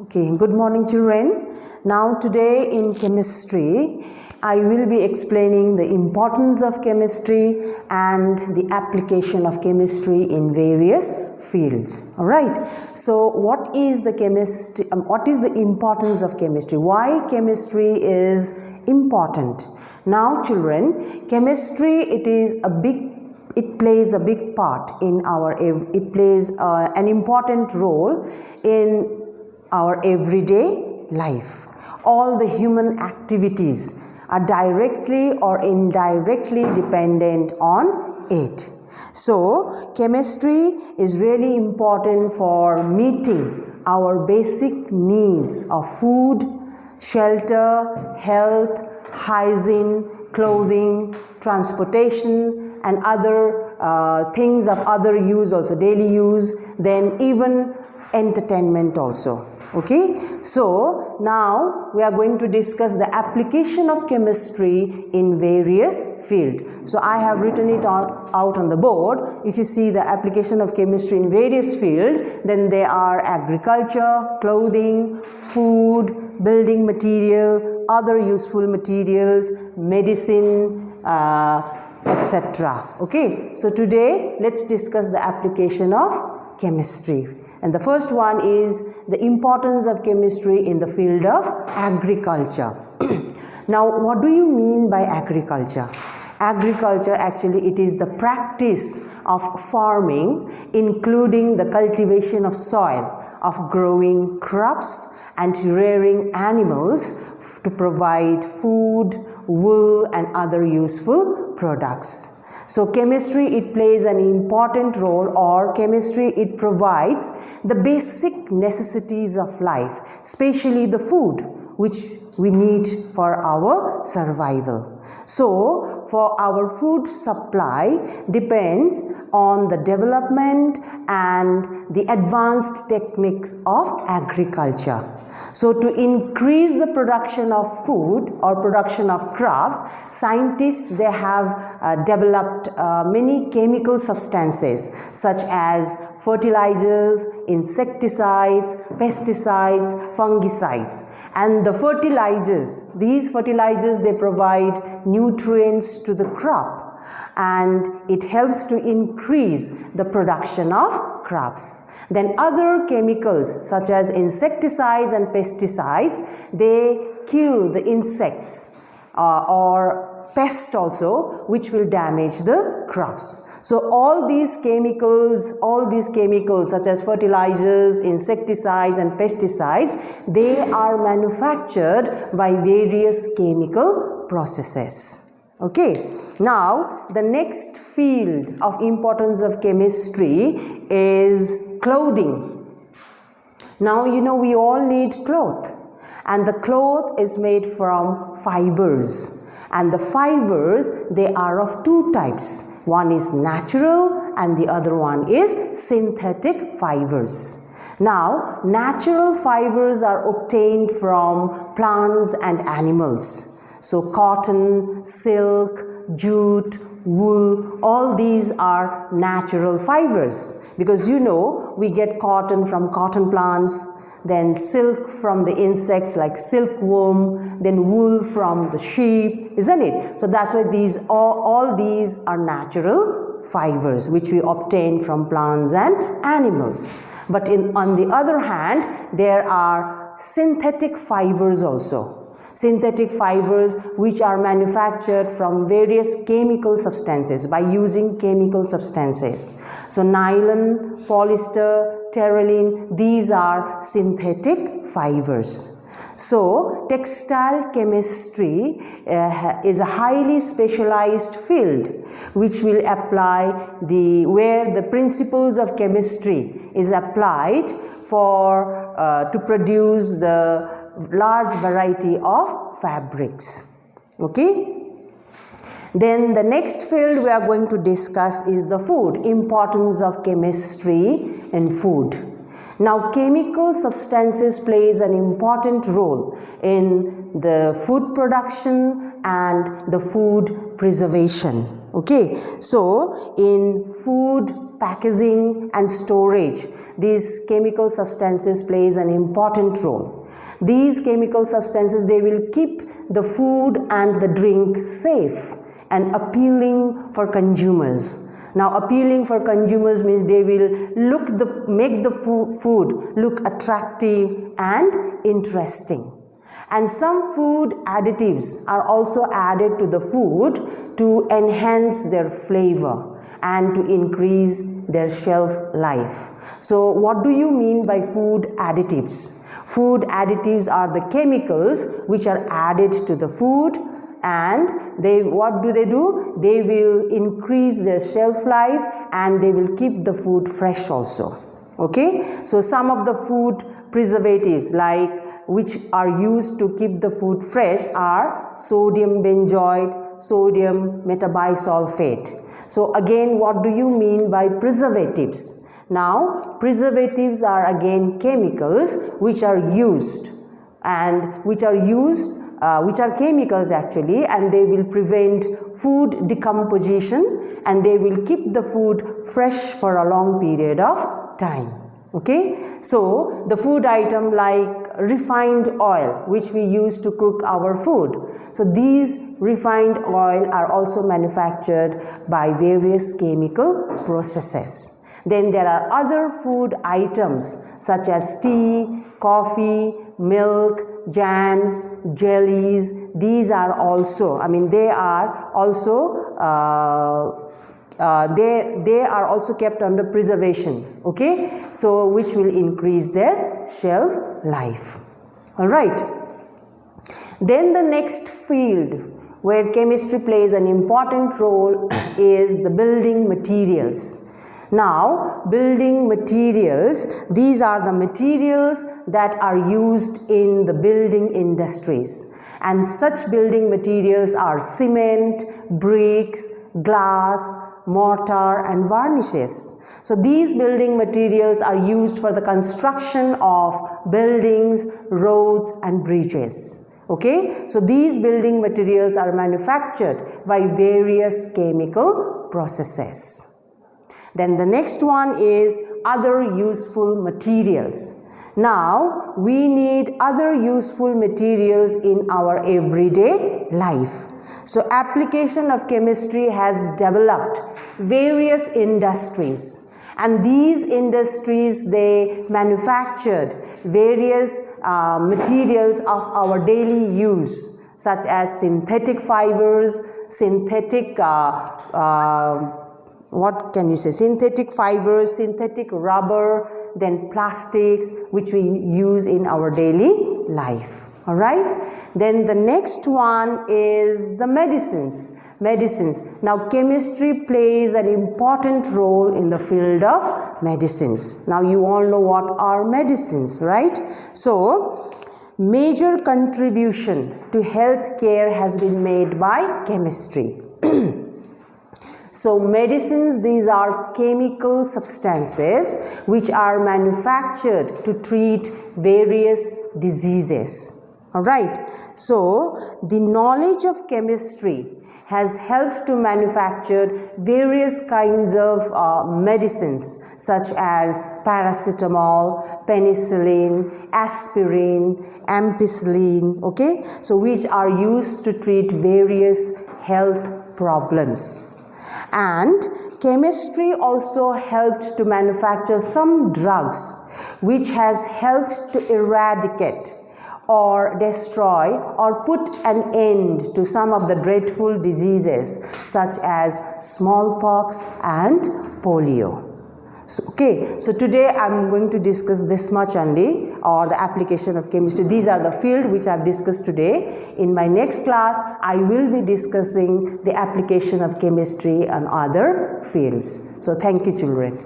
Okay, good morning children. Now today in chemistry, I will be explaining the importance of chemistry and the application of chemistry in various fields. Alright, so what is the chemistry? What is the importance of chemistry? Why chemistry is important? Now children, chemistry it plays a big part in it plays an important role in our everyday life. All the human activities are directly or indirectly dependent on it. So, chemistry is really important for meeting our basic needs of food, shelter, health, hygiene, clothing, transportation, and other things of other use also, daily use, then even entertainment also. Okay, so now we are going to discuss the application of chemistry in various fields. So I have written it out on the board. If you see the application of chemistry in various fields, then they are agriculture, clothing, food, building material, other useful materials, medicine, etc. Okay, so today let's discuss the application of chemistry. And the first one is the importance of chemistry in the field of agriculture. Now, what do you mean by agriculture? Agriculture, actually, it is the practice of farming, including the cultivation of soil, of growing crops and rearing animals to provide food, wool, and other useful products. So chemistry, it plays an important role, or chemistry, it provides the basic necessities of life, especially the food which we need for our survival. So for our food supply depends on the development and the advanced techniques of agriculture. So to increase the production of food or production of crops, scientists, they have developed many chemical substances such as fertilizers, insecticides, pesticides, fungicides. And the these fertilizers, they provide nutrients to the crop, and it helps to increase the production of crops. Then other chemicals such as insecticides and pesticides, they kill the insects or pests also, which will damage the crops. So all these chemicals such as fertilizers, insecticides and pesticides, they are manufactured by various chemical processes. Okay, now the next field of importance of chemistry is clothing. Now you know we all need cloth, and the cloth is made from fibers, and the fibers, they are of two types. One is natural and the other one is synthetic fibers. Now natural fibers are obtained from plants and animals. So cotton, silk, jute, wool, all these are natural fibers, because you know we get cotton from cotton plants, then silk from the insect like silkworm, then wool from the sheep, isn't it? So that's why all these are natural fibers which we obtain from plants and animals. But on the other hand, there are synthetic fibers also. Synthetic fibers which are manufactured from various chemical substances by using chemical substances. So nylon, polyester, terylene, these are synthetic fibers. So textile chemistry is a highly specialized field which will apply where the principles of chemistry is applied to produce the large variety of fabrics. Okay, then the next field we are going to discuss is the food, importance of chemistry in food. Now chemical substances plays an important role in the food production and the food preservation. Okay, so in food packaging and storage, these chemical substances plays an important role. These chemical substances, they will keep the food and the drink safe and appealing for consumers. Now, appealing for consumers means they will make the food look attractive and interesting. And some food additives are also added to the food to enhance their flavor and to increase their shelf life. So, what do you mean by food additives? Food additives are the chemicals which are added to the food, and what do? They will increase their shelf life and they will keep the food fresh also. Okay, so some of the food preservatives which are used to keep the food fresh are sodium benzoate, sodium metabisulfate. So again, what do you mean by preservatives? Now, preservatives are again chemicals which are used which are chemicals actually, and they will prevent food decomposition and they will keep the food fresh for a long period of time. Okay, so the food item like refined oil which we use to cook our food. So these refined oil are also manufactured by various chemical processes. Then there are other food items such as tea, coffee, milk, jams, jellies. These are also, they are also kept under preservation, okay, so which will increase their shelf life. All right, then the next field where chemistry plays an important role is the building materials. Now, building materials, these are the materials that are used in the building industries, and such building materials are cement, bricks, glass, mortar and varnishes. So these building materials are used for the construction of buildings, roads and bridges. Okay, so these building materials are manufactured by various chemical processes. Then the next one is other useful materials. Now, we need other useful materials in our everyday life. So, application of chemistry has developed various industries, and these industries, they manufactured various materials of our daily use, such as synthetic fibers, synthetic synthetic rubber, then plastics which we use in our daily life. All right, then the next one is the medicines. Now, chemistry plays an important role in the field of medicines. Now, you all know what are medicines, right? So, major contribution to health care has been made by chemistry. So, medicines, these are chemical substances which are manufactured to treat various diseases. All right. So, the knowledge of chemistry has helped to manufacture various kinds of medicines such as paracetamol, penicillin, aspirin, ampicillin, okay, so which are used to treat various health problems. And chemistry also helped to manufacture some drugs which has helped to eradicate or destroy or put an end to some of the dreadful diseases such as smallpox and polio. So today I am going to discuss this much only, or the application of chemistry. These are the field which I have discussed today. In my next class, I will be discussing the application of chemistry and other fields. So thank you, children.